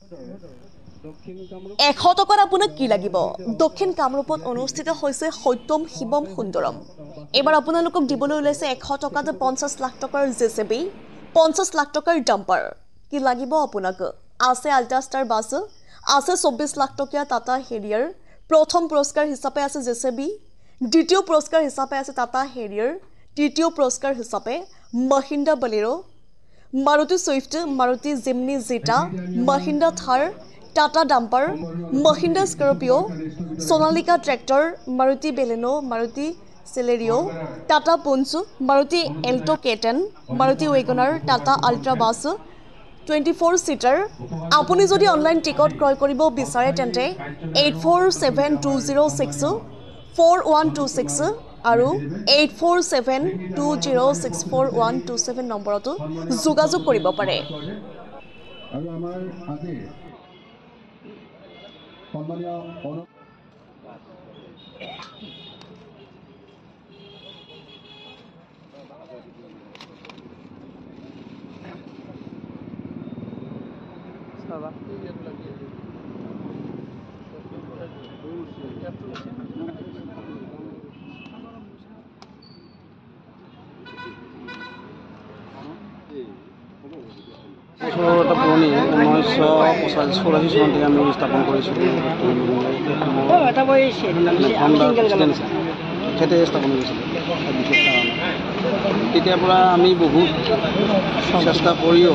100 টকাত আপোনাক কি লাগিব দক্ষিণ কামৰূপত অনুষ্ঠিত হৈছে সত্যম শিৱম সুন্দৰম এবাৰ আপোনালোকক দিবলৈ ওলাইছে 100 টকাত 50 লাখ টকাৰ জেচিবি 50 লাখ টকাৰ ডাম্পাৰ কি লাগিব আপোনাক আছে আল্ট্ৰাষ্টাৰ বাছ আছে 24 লাখ টকীয়া টাটা হেৰিয়াৰ প্ৰথম পুৰস্কাৰ হিচাপে আছে জেচিবি দ্বিতীয় পুৰস্কাৰ হিচাপে আছে টাটা হেৰিয়াৰ তৃতীয় পুৰস্কাৰ হিচাপে Mahindra Bolero Maruti Swift Maruti Jimny Zeta Mahindra Thar Tata dumper Mahindra Scorpio Sonalika tractor Maruti Baleno Maruti Celerio Tata Punch Maruti Alto K ten Maruti WagonR Tata Ultra bus 24 seater আপুনি যদি অনলাইন টিকট ক্ৰয় কৰিব বিচাৰে তেন্তে 847206 4126 আৰু 8472064127 নম্বৰতো যোগাযোগ কৰিব পাৰে আৰু আমাৰ আজি সম্মানীয় এটা পুৰণি 1984 চনতে আমি স্থাপন কৰিছিলোঁ তেখেতে স্থাপন কৰিছিলোঁ বিশেষ কাৰণে তেতিয়াৰ পৰা আমি বহুত চেষ্টা কৰিও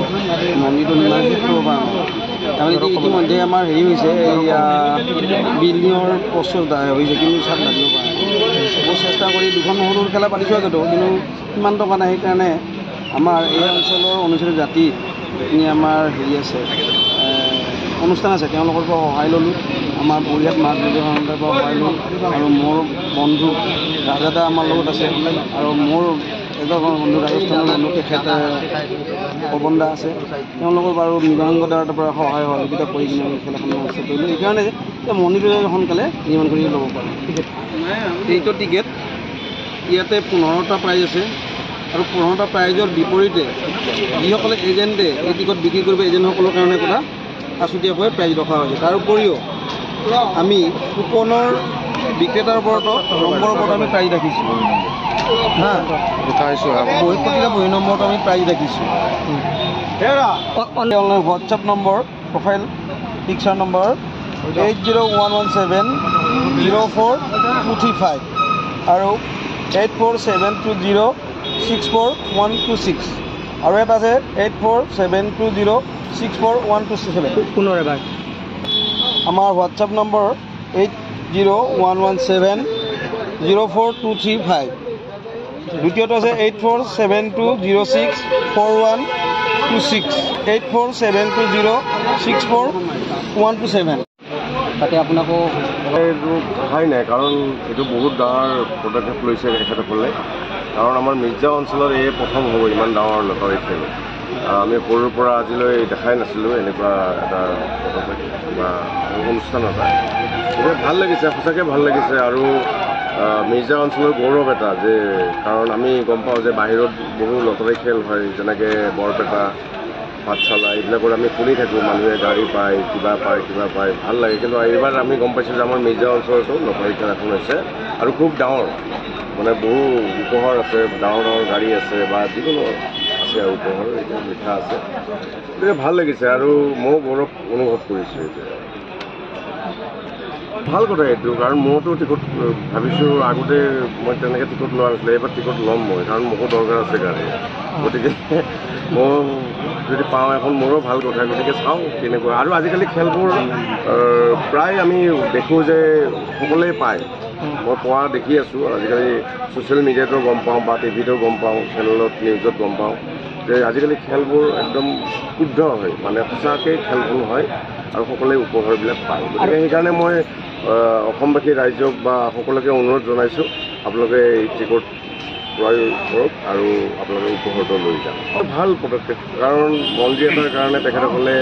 মন্দিৰটো নিৰ্মাণ কৰিব পৰা নাই তাৰমানে ইতিমধ্যে আমাৰ হেৰি হৈছে এয়া বিল্ডিঙৰ প্ৰস্তুত হৈছে কিন্তু চাপ লাগিব পৰা নাই বহুত চেষ্টা কৰি দুখন সৰু খেলা পাতিছোঁ আগতো কিন্তু ইমান টকা নাই সেইকাৰণে আমাৰ এই অঞ্চলৰ অনুসূচিত জাতি যিখিনি আমাৰ হেৰি আছে অনুষ্ঠান আছে তেওঁলোকৰ পৰা সহায় ল'লোঁ আমাৰ পৰিয়াল মাক দেউতাকৰ পৰা সহায় ল'লোঁ আৰু মোৰ বন্ধু ৰাজাদা আমাৰ লগত আছে আৰু মোৰ এজন বন্ধু ৰাজস্থানৰ বন্ধু তেখেত পৱনদা আছে তেওঁলোকৰ বাৰু মৃগাংগদাৰ পৰা সহায় সহযোগিতা কৰি কিনে আমি খেলাখন অনুষ্ঠিত কৰিলোঁ এইকাৰণে যে মন্দিৰটো সোনকালে নিৰ্মাণ কৰি ল'ব পাৰোঁ এইটো টিকেট ইয়াতে 15টা প্ৰাইজ আছে আৰু 15টা প্ৰাইজৰ বিপৰীতে যিসকলে এজেণ্টে এই টিকট বিক্ৰী কৰিব এজেণ্টসকলৰ কাৰণে এটা আছুতীয়াকৈ প্ৰাইজ ৰখা হৈছে তাৰ উপৰিও আমি কুপনৰ বিক্ৰেতাৰ ওপৰতো নম্বৰৰ ওপৰত আমি প্ৰাইজ ৰাখিছোঁ প্ৰতিটা বহী নম্বৰটো আমি প্ৰাইজ ৰাখিছোঁ WhatsApp number profile picture number 801170425 আৰু 84720642126 আৰু এটা আছে 84720642127 পুনৰ এবাৰ আমাৰ হোৱাটছআপ নম্বৰ 80117042235 দ্বিতীয়টো আছে 84720642126 84720642127 তাতে আপোনাকো এইটো কথাই নাই কাৰণ এইটো বহুত ডাঙৰ পদক্ষেপ লৈছে তেখেতসকলে কাৰণ আমাৰ মিৰ্জা অঞ্চলত এই প্ৰথম হ'ব ইমান ডাঙৰ লটাৰী খেল আমি সৰুৰ পৰা আজিলৈ দেখাই নাছিলোঁ এনেকুৱা এটা পদক্ষেপ বা অনুষ্ঠান এটা গতিকে ভাল লাগিছে সঁচাকৈ ভাল লাগিছে আৰু মিৰ্জা অঞ্চলৰ গৌৰৱ এটা যে কাৰণ আমি গম পাওঁ যে বাহিৰত বহু লটাৰী খেল হয় যেনেকৈ বৰপেটা পাঠশালা এইবিলাকৰ আমি শুনি থাকোঁ মানুহে গাড়ী পায় কিবা পায় ভাল লাগে কিন্তু এইবাৰ আমি গম পাইছোঁ যে আমাৰ মিৰ্জা অঞ্চলতো লটাৰী খেল এখন হৈছে আৰু খুব ডাঙৰ মানে বহু উপহাৰ আছে ডাঙৰ গাড়ী আছে বা যিকোনো আছে আৰু উপহাৰ এতিয়া মিঠা আছে গতিকে ভাল লাগিছে আৰু ময়ো গৌৰৱ অনুভৱ কৰিছোঁ এতিয়া ভাল কথা এইটো কাৰণ মইতো টিকট ভাবিছোঁ আগতে মই তেনেকৈ টিকট লোৱা নাছিলোঁ এইবাৰ টিকট ল'ম মই কাৰণ মোকো দৰকাৰ আছে গাড়ী গতিকে মই যদি পাওঁ এখন মোৰো ভাল কথা গতিকে চাওঁ কেনেকুৱা আৰু আজিকালি খেলবোৰ প্ৰায় আমি দেখোঁ যে সকলোৱে পায় মই পোৱা দেখি আছোঁ আজিকালি ছ'চিয়েল মিডিয়াতো গম পাওঁ বা টিভিতো গম পাওঁ খেলত নিউজত গম পাওঁ যে আজিকালি খেলবোৰ একদম শুদ্ধ হয় মানে সঁচাকৈ খেলবোৰ হয় আৰু সকলোৱে উপহাৰবিলাক পায় গতিকে সেইকাৰণে মই অসমবাসী ৰাইজক বা সকলোকে অনুৰোধ জনাইছোঁ আপোনালোকে এই টিকট ক্ৰয় কৰক আৰু আপোনালোকে উপহাৰটো লৈ যাওক ভাল পদক্ষেপ কাৰণ মন্দিৰ এটাৰ কাৰণে তেখেতসকলে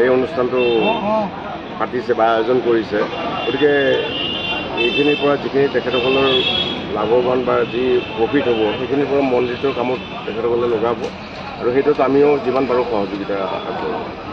এই অনুষ্ঠানটো পাতিছে বা আয়োজন কৰিছে গতিকে এইখিনিৰ পৰা যিখিনি তেখেতসকলৰ লাভৱান বা যি প্ৰফিট হ'ব সেইখিনিৰ পৰা মন্দিৰটোৰ কামত তেখেতসকলে লগাব আৰু সেইটোত আমিও যিমান পাৰোঁ সহযোগিতা আগবঢ়াম